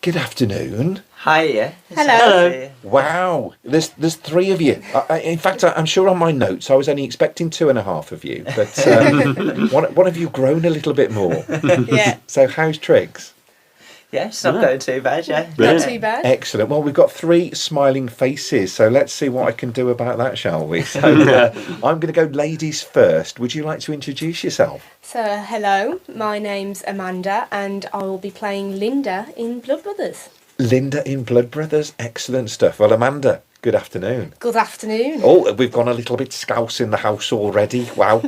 Good afternoon. Hiya. Hello. Wow, there's three of you. In fact, I'm sure on my notes I was only expecting 2.5 of you, but one of you grown a little bit more. Yeah. So how's Triggs? Yeah, it's not going too bad, yeah. Not too bad. Excellent. Well, we've got 3 smiling faces, so let's see what I can do about that, shall we? So I'm going to go ladies first. Would you like to introduce yourself? So, hello, my name's Amanda and I will be playing Linda in Blood Brothers. Linda in Blood Brothers. Excellent stuff. Well, Amanda, good afternoon. Good afternoon. Oh, we've gone a little bit scouse in the house already. Wow.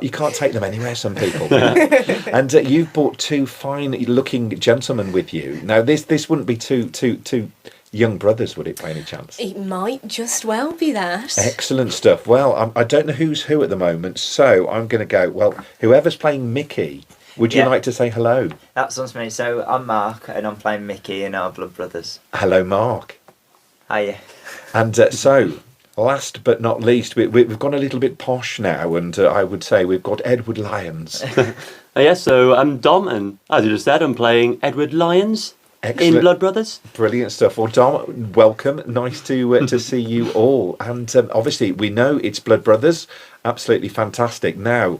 You can't take them anywhere, some people. And you've brought 2 fine-looking gentlemen with you. Now, this wouldn't be two young brothers, would it, by any chance? It might just well be that. Excellent stuff. Well, I don't know who's who at the moment, so I'm going to go, well, whoever's playing Mickey, would you like to say hello? That sounds me. So I'm Mark and I'm playing Mickey in our Blood Brothers. Hello, Mark. Hiya. And so, last but not least, we've gone a little bit posh now, and I would say we've got Edward Lyons. Yes, so I'm Dom, and as you just said, I'm playing Edward Lyons in Blood Brothers. Brilliant stuff. Well, Dom, welcome. Nice to see you all. And obviously, we know it's Blood Brothers. Absolutely fantastic. Now,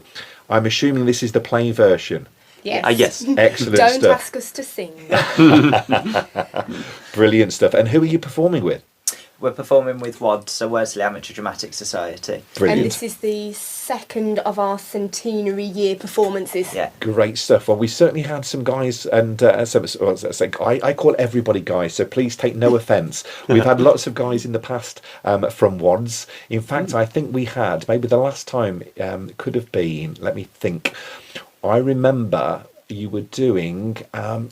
I'm assuming this is the play version. Yes. Yes. Excellent Don't stuff. ask us to sing. Brilliant stuff. And who are you performing with? We're performing with WADS, so Worsley Amateur Dramatic Society. Brilliant. And this is the second of our centenary year performances. Yeah. Great stuff. Well, we certainly had some guys, and I call everybody guys, so please take no offence. We've had lots of guys in the past from WADS. In fact, I think we had, maybe the last time could have been, let me think, I remember you were doing, Vicar.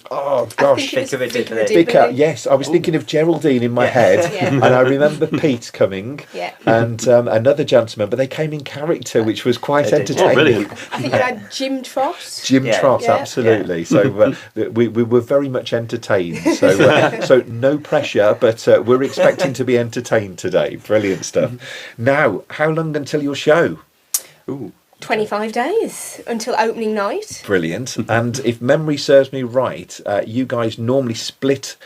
Yes, I was thinking of Geraldine in my head, and I remember Pete coming, and another gentleman, but they came in character, which was quite entertaining. Oh, brilliant. I think you had Jim Trott. Jim Trott, absolutely. So we were very much entertained. So no pressure, but we're expecting to be entertained today. Brilliant stuff. Now, how long until your show? Ooh. 25 days until opening night. Brilliant. And if memory serves me right, you guys normally split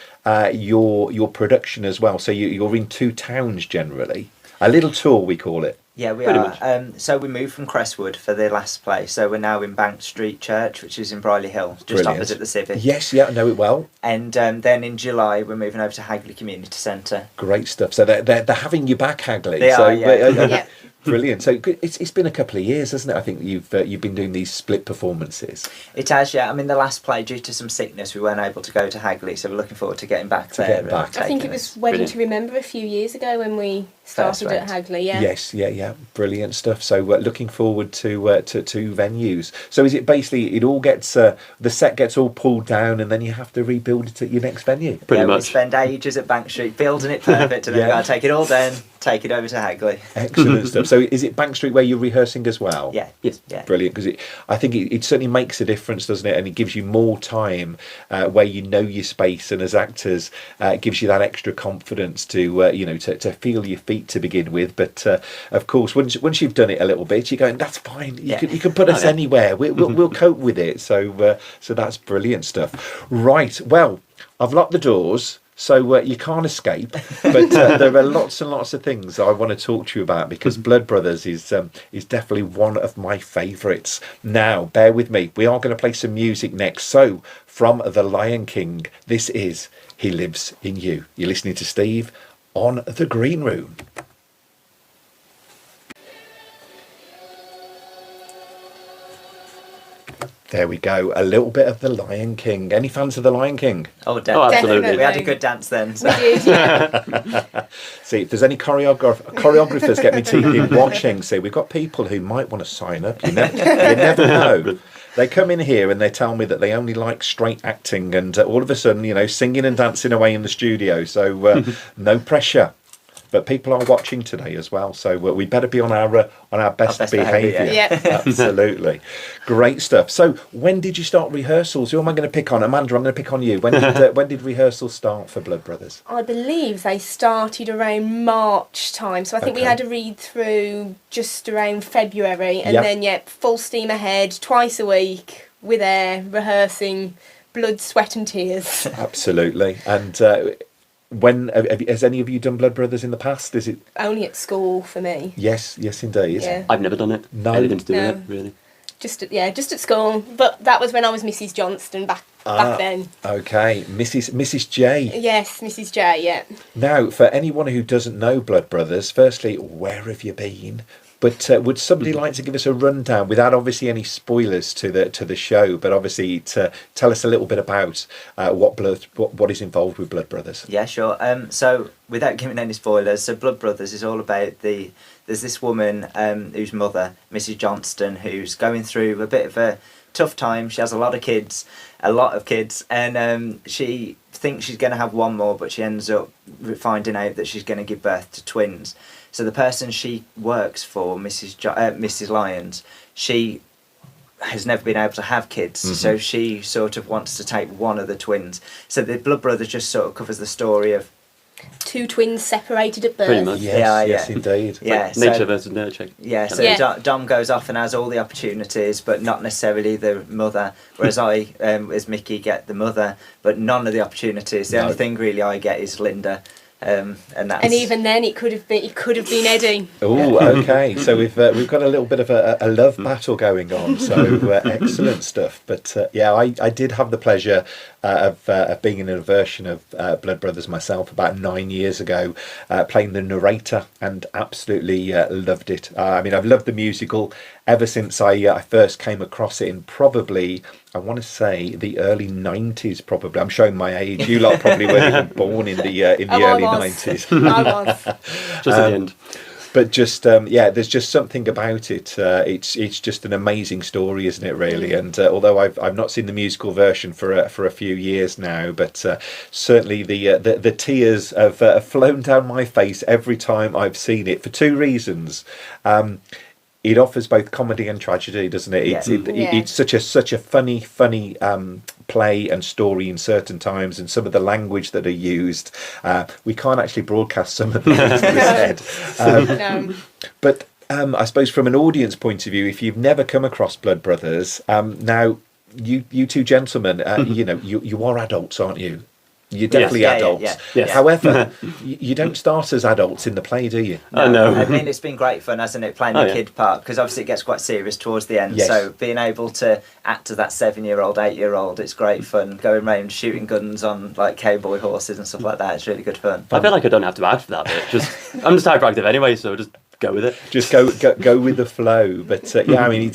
your production as well. So you're in 2 towns generally. A little tour, we call it. Yeah, we Pretty are. So we moved from Crestwood for the last play. So we're now in Bank Street Church, which is in Brierley Hill, just Brilliant. opposite the Civic. Yes, yeah, I know it well. And then in July, we're moving over to Hagley Community Centre. Great stuff. So they're having you back, Hagley. They are, yeah. Brilliant. So it's been a couple of years, hasn't it? I think you've been doing these split performances. It has, yeah. I mean, the last play, due to some sickness, we weren't able to go to Hagley, so we're looking forward to getting back there. I think it was Wedding to Remember a few years ago when we started at Hagley, yeah. Yes, yeah. Brilliant stuff. So looking forward to venues. So is it basically, it all gets, the set gets all pulled down and then you have to rebuild it at your next venue? Pretty much. We spend ages at Bank Street building it perfect and then we got to take it all down, take it over to Hagley. Excellent stuff. So is it Bank Street where you're rehearsing as well? Yeah. Yes. Yeah. Brilliant, because I think it certainly makes a difference, doesn't it? And it gives you more time where you know your space, and as actors, it gives you that extra confidence to to feel your feet to begin with. But of course, once you've done it a little bit, you're going, that's fine. You can put us anywhere. We'll cope with it. So that's brilliant stuff. Right. Well, I've locked the doors. So you can't escape, but there are lots and lots of things I want to talk to you about, because Blood Brothers is definitely one of my favourites. Now, bear with me. We are going to play some music next. So, from The Lion King, this is He Lives in You. You're listening to Steve on The Green Room. There we go. A little bit of The Lion King. Any fans of The Lion King? Oh, definitely. Absolutely. We had a good dance then. So. We did, yeah. See, if there's any choreographers get me teeth watching, see, we've got people who might want to sign up. You never know. They come in here and they tell me that they only like straight acting, and all of a sudden, singing and dancing away in the studio. So no pressure. But people are watching today as well, so we better be on our best behaviour. Yeah. Absolutely. Great stuff. So when did you start rehearsals? Who am I going to pick on? Amanda, I'm going to pick on you. When did rehearsals start for Blood Brothers? I believe they started around March time, so I think we had a read through just around February, and then full steam ahead, twice a week. We're there rehearsing blood, sweat and tears. Absolutely. And has any of you done Blood Brothers in the past? Is it Only at school for me. yes, indeed. Yeah. I've never done it. No. Anything to do No. with it, really. Just at school. But that was when I was Mrs. Johnston back then. Okay, Mrs. J. Yes, Mrs. J, yeah. Now, for anyone who doesn't know Blood Brothers, firstly, where have you been? But would somebody like to give us a rundown, without obviously any spoilers to the show, but obviously to tell us a little bit about what is involved with Blood Brothers? Yeah, sure. So without giving any spoilers, so Blood Brothers is all about there's this woman whose mother, Mrs. Johnston, who's going through a bit of a tough time. She has a lot of kids, and she thinks she's going to have one more, but she ends up finding out that she's going to give birth to twins. So the person she works for, Mrs. Lyons, she has never been able to have kids, so she sort of wants to take one of the twins. So the Blood Brothers just sort of covers the story of Two twins separated at birth. Pretty much. Yes, indeed. yeah, Like so, nature versus nurture. yeah. So Yeah. Dom goes off and has all the opportunities, but not necessarily the mother. Whereas I, as Mickey, get the mother, but none of the opportunities. The No. only thing really I get is Linda, and that's. And even then, it could have been Eddie. Oh, okay. So we've got a little bit of a love battle going on. So excellent stuff. But yeah, I did have the pleasure of being in a version of Blood Brothers myself about 9 years ago, playing the narrator, and absolutely loved it. I mean, I've loved the musical ever since I first came across it in probably, I want to say, the early 90s. Probably, I'm showing my age. You lot probably weren't even born in the early 90s. I was. Just at the end. But just there's just something about it. It's just an amazing story, isn't it? Really. And although I've not seen the musical version for a few years now, but certainly the tears have flown down my face every time I've seen it for two reasons. It offers both comedy and tragedy, doesn't it? It's such a funny play and story in certain times, and some of the language that are used, we can't actually broadcast some of the things that are said. No. But I suppose from an audience point of view, if you've never come across Blood Brothers, now you two gentlemen, you are adults, aren't you? You're definitely Yeah, adults. yeah. However, you don't start as adults in the play, do you? I know. I mean, it's been great fun, hasn't it, playing the kid part, because obviously it gets quite serious towards the end. Yes. So being able to act as that 7-year-old, 8-year-old, it's great fun. Going around shooting guns on like cowboy horses and stuff like that. It's really good fun. I feel like I don't have to act for that bit. I'm just hyperactive anyway, so just go with it. Just go with the flow. But yeah, I mean,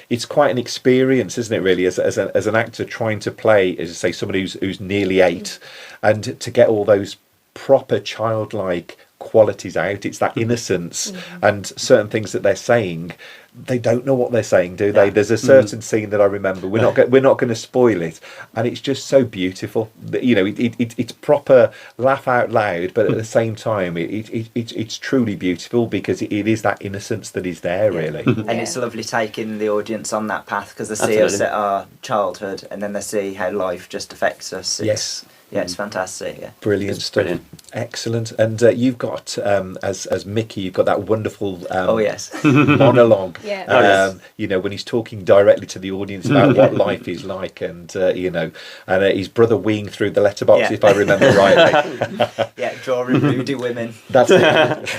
it's quite an experience, isn't it? Really, as an actor trying to play, as I say, somebody who's nearly 8, and to get all those proper childlike qualities out. It's that innocence, and certain things that they're saying, they don't know what they're saying, do they? There's a certain scene that I remember. We're not going to spoil it, and it's just so beautiful. You know, it's proper laugh out loud, but at the same time, it's truly beautiful because it is that innocence that is there, really. And it's lovely taking the audience on that path, because they see us at our childhood, and then they see how life just affects us. Yeah, it's fantastic. Yeah, Brilliant stuff. Brilliant. Excellent. And you've got, as Mickey, you've got that wonderful oh yes, monologue. Yeah. When he's talking directly to the audience about what life is like, and his brother weeing through the letterbox, Yeah. if I remember rightly. yeah, drawing moody women. That's it.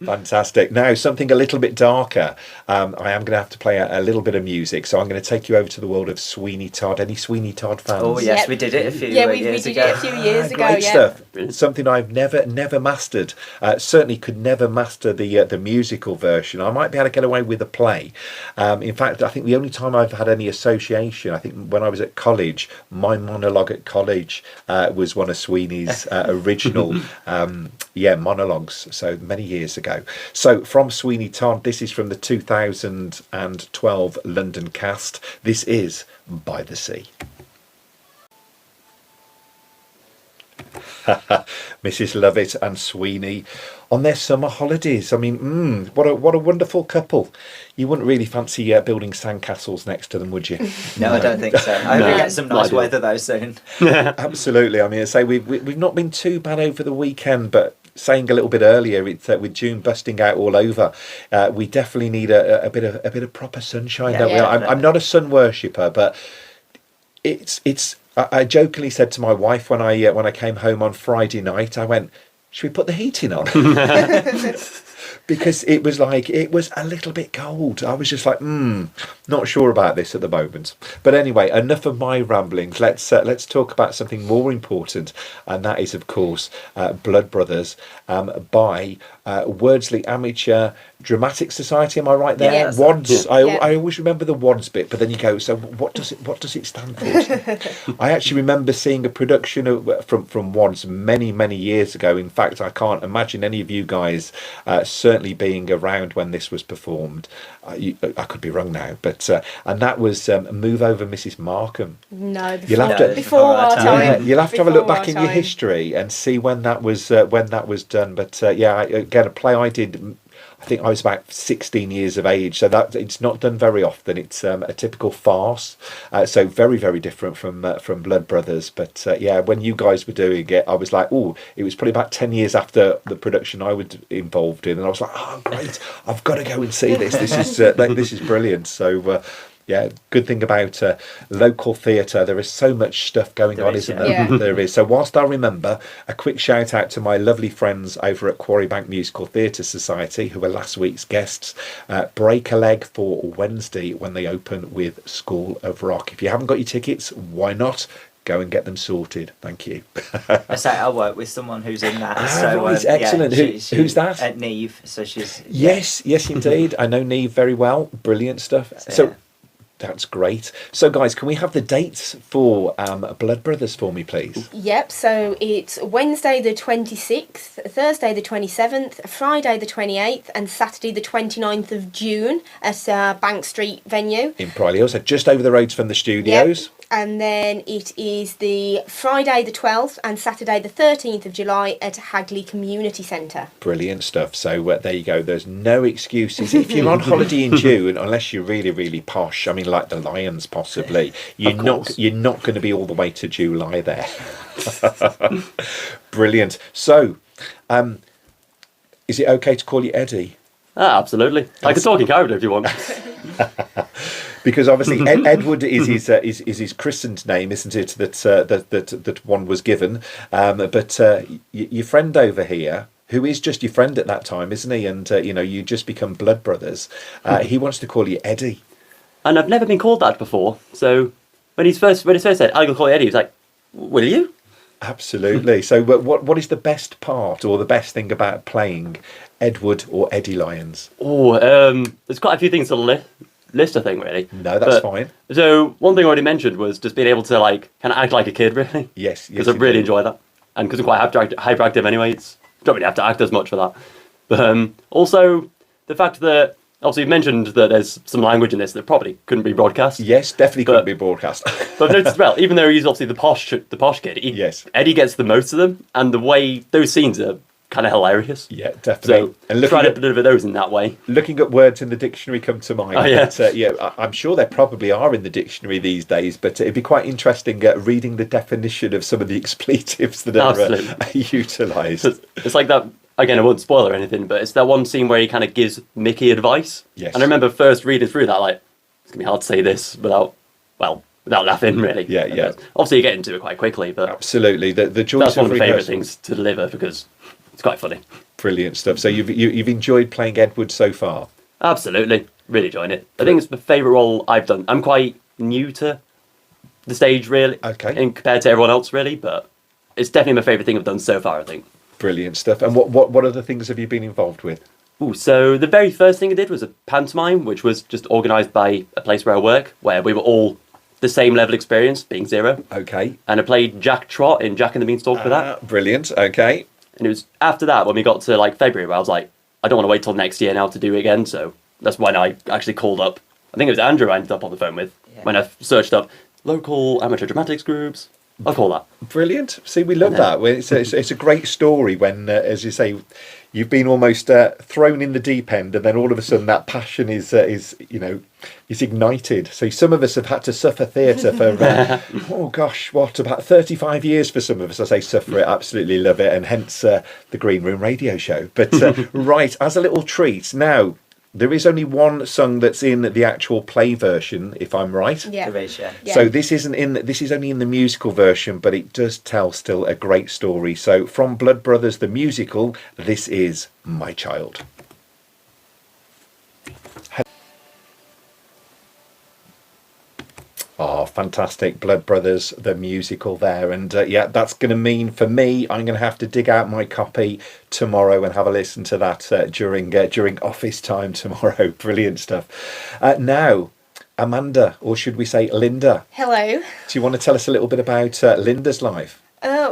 Fantastic. Now, something a little bit darker. I am going to have to play a little bit of music, so I'm going to take you over to the world of Sweeney Todd. Any Sweeney Todd fans? Oh yes, Yep. we did it a few Yeah, we years did ago. it a few years ago. Great Yeah. stuff. Something I've never mastered. Certainly could never master the musical version. I might be able to get away with the play. In fact, I think the only time I've had any association, I think when I was at college, my monologue at college was one of Sweeney's original monologues. So many years ago. So from Sweeney Todd, this is from the 2012 London cast. This is By the Sea. Mrs. Lovett and Sweeney on their summer holidays. I mean, what a wonderful couple. You wouldn't really fancy building sandcastles next to them, would you? No, I don't think so. I hope we get some nice weather though soon. Absolutely. I mean, I say we've not been too bad over the weekend, but saying a little bit earlier, with June busting out all over, we definitely need a bit of proper sunshine, don't we? I'm not a sun worshipper, but it's I jokingly said to my wife when I came home on Friday night, I went, should we put the heating on? Because it was a little bit cold. I was just like, not sure about this at the moment. But anyway, enough of my ramblings. Let's talk about something more important, and that is, of course, Blood Brothers by Wordsley Amateur Dramatic Society. Am I right there? Yes. WADS. Yeah. I always remember the WADS bit, but then you go, so what does it stand for? I actually remember seeing a production from WADS many years ago. In fact, I can't imagine any of you guys certainly being around when this was performed. I could be wrong now, but and that was Move Over Mrs. Markham. No, before our time. You'll have to have a look Before back our in your time. history and see when that was done. But again, a play I did. I think I was about 16 years of age, so that it's not done very often. It's a typical farce, so very different from Blood Brothers. But when you guys were doing it, I was like, oh, it was probably about 10 years after the production I was involved in, and I was like, oh great, I've got to go and see this. This is this is brilliant. So. Good thing about local theatre, there is so much stuff going on, isn't there? Yeah. There is. So whilst I remember, a quick shout out to my lovely friends over at Quarrybank Musical Theatre Society, who were last week's guests. Break a leg for Wednesday when they open with School of Rock. If you haven't got your tickets, why not? Go and get them sorted. Thank you. I say I work with someone who's in that. Right, excellent. Who's that? At Neve. So she's... Yes, indeed. I know Neve very well. Brilliant stuff. So that's great. So, guys, can we have the dates for Blood Brothers for me, please? Yep, so it's Wednesday the 26th, Thursday the 27th, Friday the 28th, and Saturday the 29th of June at Bank Street venue. In Pryleal, so just over the roads from the studios. Yep. And then it is the Friday the 12th and Saturday the 13th of July at Hagley Community Centre. Brilliant stuff. So there you go. There's no excuses. If you're on holiday in June, unless you're really posh, I mean, like the Lions possibly, you're not going to be all the way to July there. Brilliant. So, is it okay to call you Eddie? Absolutely. I can talk in character if you want. Because obviously Edward is his christened name, isn't it? That one was given. But your friend over here, who is just your friend at that time, isn't he? And you just become blood brothers. He wants to call you Eddie. And I've never been called that before. So when he first said, "I'm gonna call you Eddie," he was like, "Will you?" Absolutely. So what is the best part or the best thing about playing Edward or Eddie Lyons? Oh, there's quite a few things to list, I think, really. No, that's fine. So one thing I already mentioned was just being able to kind of act like a kid, really. Yes. Because I really enjoy that, and because I'm quite hyperactive anyway, don't really have to act as much for that. But also the fact that obviously you've mentioned that there's some language in this that probably couldn't be broadcast. Yes, definitely couldn't be broadcast. But I've noticed as well, even though he's obviously the posh kid, yes, Eddie gets the most of them, and the way those scenes are kind of hilarious. Yeah, definitely. So, and try to deliver those in that way. Looking at words in the dictionary come to mind. Oh, yeah. But, I'm sure they probably are in the dictionary these days, but it'd be quite interesting reading the definition of some of the expletives that are utilised. It's like that, again, I won't spoil or anything, but it's that one scene where he kind of gives Mickey advice. Yes. And I remember first reading through that, like, it's going to be hard to say this without laughing, really. Yeah. Obviously, you get into it quite quickly, but... Absolutely. The choice that's one of the favourite rehearsals. things to deliver, because it's quite funny. Brilliant stuff. So you've enjoyed playing Edward so far? Absolutely. Really enjoying it. I think it's the favourite role I've done. I'm quite new to the stage, really. Okay. And compared to everyone else, really, but it's definitely my favourite thing I've done so far, I think. Brilliant stuff. And what other things have you been involved with? Ooh, so the very first thing I did was a pantomime, which was just organised by a place where I work, where we were all the same level experience, being 0. Okay. And I played Jack Trott in Jack and the Beanstalk for that. Brilliant. Okay. And it was after that, when we got to February, where I was like, I don't want to wait till next year now to do it again, so that's when I actually called up. I think it was Andrew I ended up on the phone with, when I searched up local amateur dramatics groups. I'll call that. Brilliant. See, we love that. It's a great story when, as you say, you've been almost thrown in the deep end, and then all of a sudden that passion is ignited. So some of us have had to suffer theatre for about 35 years for some of us. I say suffer it, absolutely love it, and hence the Green Room Radio Show. But right, as a little treat now. There is only one song that's in the actual play version, if I'm right. Yeah. There is, yeah. Yeah. So this is only in the musical version, but it does tell still a great story. So from Blood Brothers the musical, this is My Child. Oh, fantastic. Blood Brothers, the musical there. And yeah, that's going to mean for me, I'm going to have to dig out my copy tomorrow and have a listen to that during office time tomorrow. Brilliant stuff. Now, Amanda, or should we say Linda? Hello. Do you want to tell us a little bit about Linda's life?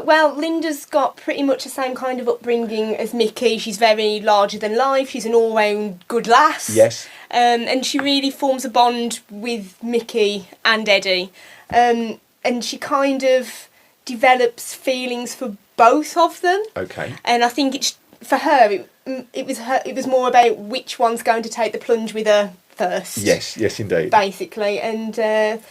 Well, Linda's got pretty much the same kind of upbringing as Mickey. She's very larger than life. She's an all-round good lass. Yes. And she really forms a bond with Mickey and Eddie. And she kind of develops feelings for both of them. Okay. And I think it's for her. It was more about which one's going to take the plunge with her first. Yes, indeed. Basically, and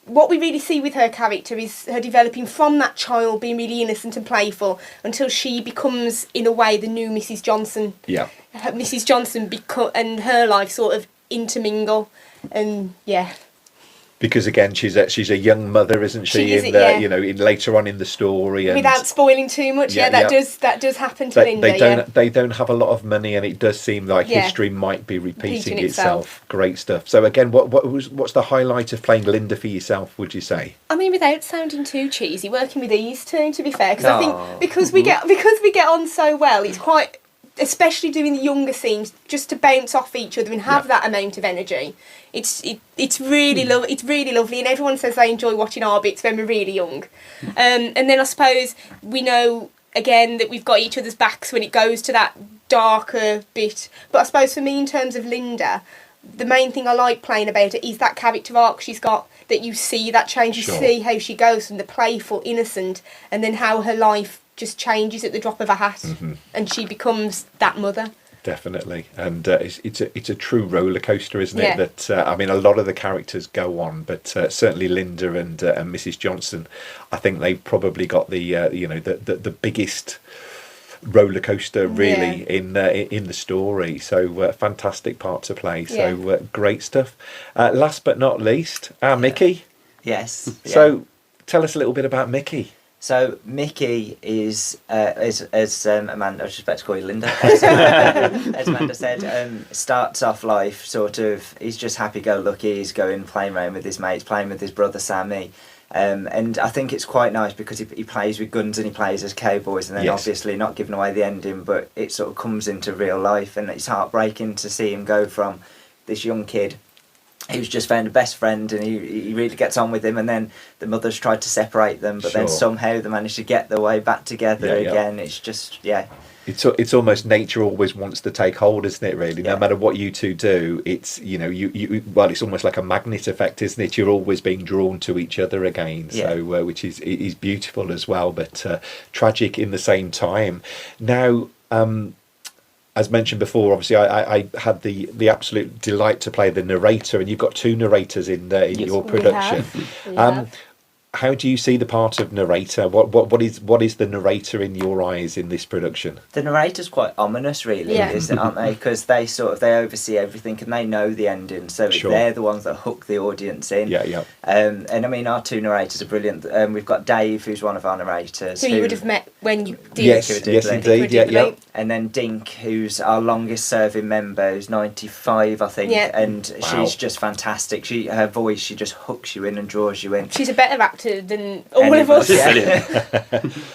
what we really see with her character is her developing from that child being really innocent and playful until she becomes, in a way, the new Mrs. Johnson. Yeah. Mrs. Johnson and her life sort of intermingle, and yeah. Because again, she's a young mother, isn't she? Later on in the story, and without spoiling too much, that does happen to Linda. They don't have a lot of money, and it does seem like history might be repeating itself. Great stuff. So again, what's the highlight of playing Linda for yourself? Would you say? I mean, without sounding too cheesy, working with these two, to be fair, because I think because we get on so well, it's quite. Especially doing the younger scenes, just to bounce off each other and have that amount of energy. It's really it's really lovely, and everyone says they enjoy watching our bits when we're really young. And then I suppose we know again that we've got each other's backs when it goes to that darker bit. But I suppose for me, in terms of Linda, the main thing I like playing about it is that character arc she's got. That you see that change, you see how she goes from the playful, innocent, and then how her life just changes at the drop of a hat, and she becomes that mother. Definitely, and it's a true roller coaster, isn't it? That I mean, a lot of the characters go on, but certainly Linda and Mrs. Johnson, I think they probably got the biggest roller coaster really in the story. So fantastic part to play. So great stuff. Last but not least, Mickey. Yes. So tell us a little bit about Mickey. So Mickey is as Amanda, I was just about to call you Linda, as Amanda said, starts off life sort of, he's just happy-go-lucky, he's going playing around with his mates, playing with his brother Sammy, and I think it's quite nice because he plays with guns and he plays as cowboys, and then obviously not giving away the ending, but it sort of comes into real life, and it's heartbreaking to see him go from this young kid who's just found a best friend, and he really gets on with him, and then the mothers tried to separate them, but then somehow they managed to get their way back together again. It's just it's almost nature always wants to take hold, isn't it? Really, no matter what you two do, it's it's almost like a magnet effect, isn't it? You're always being drawn to each other again. So which is beautiful as well, but tragic in the same time. Now. As mentioned before, obviously, I had the absolute delight to play the narrator, and you've got two narrators in your production. How do you see the part of narrator? What is the narrator in your eyes in this production? The narrator's quite ominous, really, aren't they? Because they oversee everything and they know the ending, so they're the ones that hook the audience in. And I mean, our two narrators are brilliant. We've got Dave, who's one of our narrators, who you would have met when you did. Yes, indeed. And then Dink, who's our longest-serving member, who's 95, I think, and she's just fantastic. Her voice, she just hooks you in and draws you in. She's a better actor than all of us.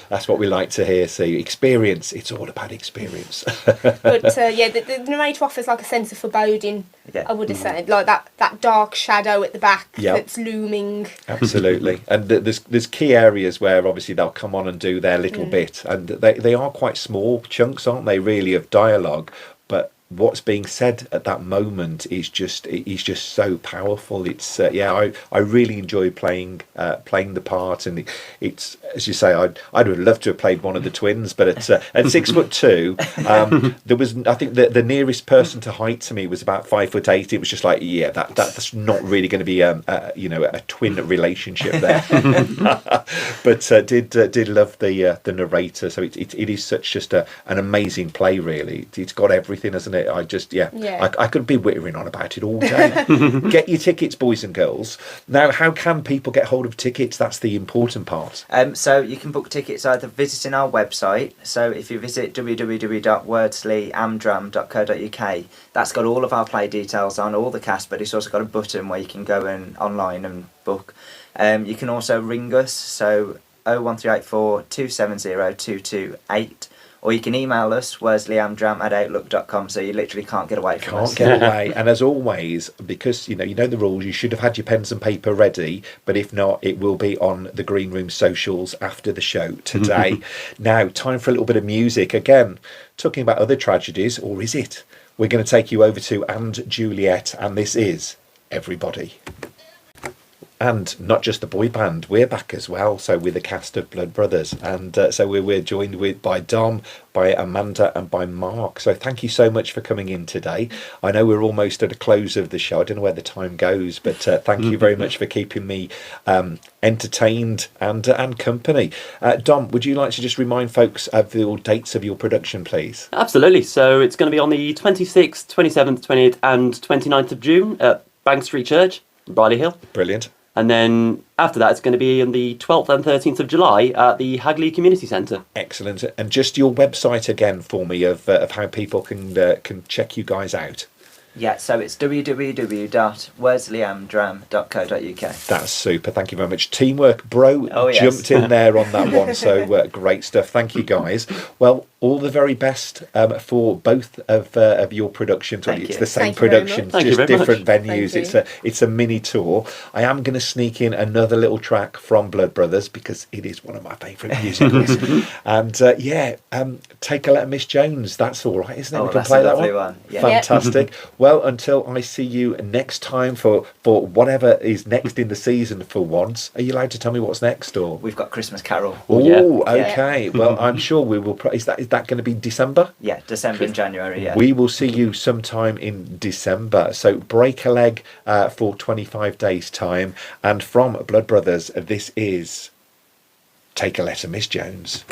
That's what we like to hear. See, experience. It's all about experience. But the narrator offers like a sense of foreboding. I would have said, like that dark shadow at the back that's looming. Absolutely, and there's key areas where obviously they'll come on and do their little bit, and they are quite small chunks, aren't they? Really, of dialogue, but what's being said at that moment is just so powerful. It's I really enjoy playing the part, and it's, as you say, I'd have loved to have played one of the twins, but at 6'2", there was, I think the nearest person to height to me was about 5'8". It was just like that's not really going to be a twin relationship there. But did love the narrator. So it is such just an amazing play, really. It's got everything, hasn't it? I just, Yeah. I could be whittering on about it all day. Get your tickets, boys and girls. Now, how can people get hold of tickets? That's the important part. So you can book tickets either visiting our website. So if you visit www.wordsleyamdram.co.uk, that's got all of our play details on, all the cast, but it's also got a button where you can go and online and book. You can also ring us, so 01384 270 228, or you can email us, worsleyamdram@outlook.com, so you literally can't get away from us. Can't get away. And as always, because you know the rules, you should have had your pens and paper ready, but if not, it will be on the Green Room socials after the show today. Now, time for a little bit of music. Again, talking about other tragedies, or is it? We're going to take you over to And Juliet, and this is Everybody. And not just the boy band, we're back as well. So we're the cast of Blood Brothers, and so we're joined by Dom, by Amanda, and by Mark. So thank you so much for coming in today. I know we're almost at a close of the show. I don't know where the time goes, but thank you very much for keeping me entertained and company. Dom, would you like to just remind folks of the dates of your production, please? Absolutely. So it's going to be on the 26th, 27th, 28th, and 29th of June at Bank Street Church, Briley Hill. Brilliant. And then after that, it's going to be on the 12th and 13th of July at the Hagley Community Centre. Excellent. And just your website again for me of how people can check you guys out. Yeah, so it's www.worsleyamdram.co.uk. That's super. Thank you very much. Teamwork, bro. Oh, yes. Jumped in there on that one. So great stuff. Thank you, guys. Well, all the very best for both of your productions. Thank It's you. the same Thank you very production, much. just Thank you very different much. venues. Thank It's a mini tour. I am going to sneak in another little track from Blood Brothers because it is one of my favourite musicals. And Take a Letter, Miss Jones. That's all right, isn't it? Oh, We can that's play a that lovely one. one. Yeah. Fantastic. Well, until I see you next time for whatever is next in the season for once. Are you allowed to tell me what's next, or? We've got Christmas Carol. Oh, Yeah. okay. Well, I'm sure we will. Is that going to be December? Yeah, December and January, yeah. We will see you sometime in December. So break a leg for 25 days' time. And from Blood Brothers, this is Take a Letter, Miss Jones.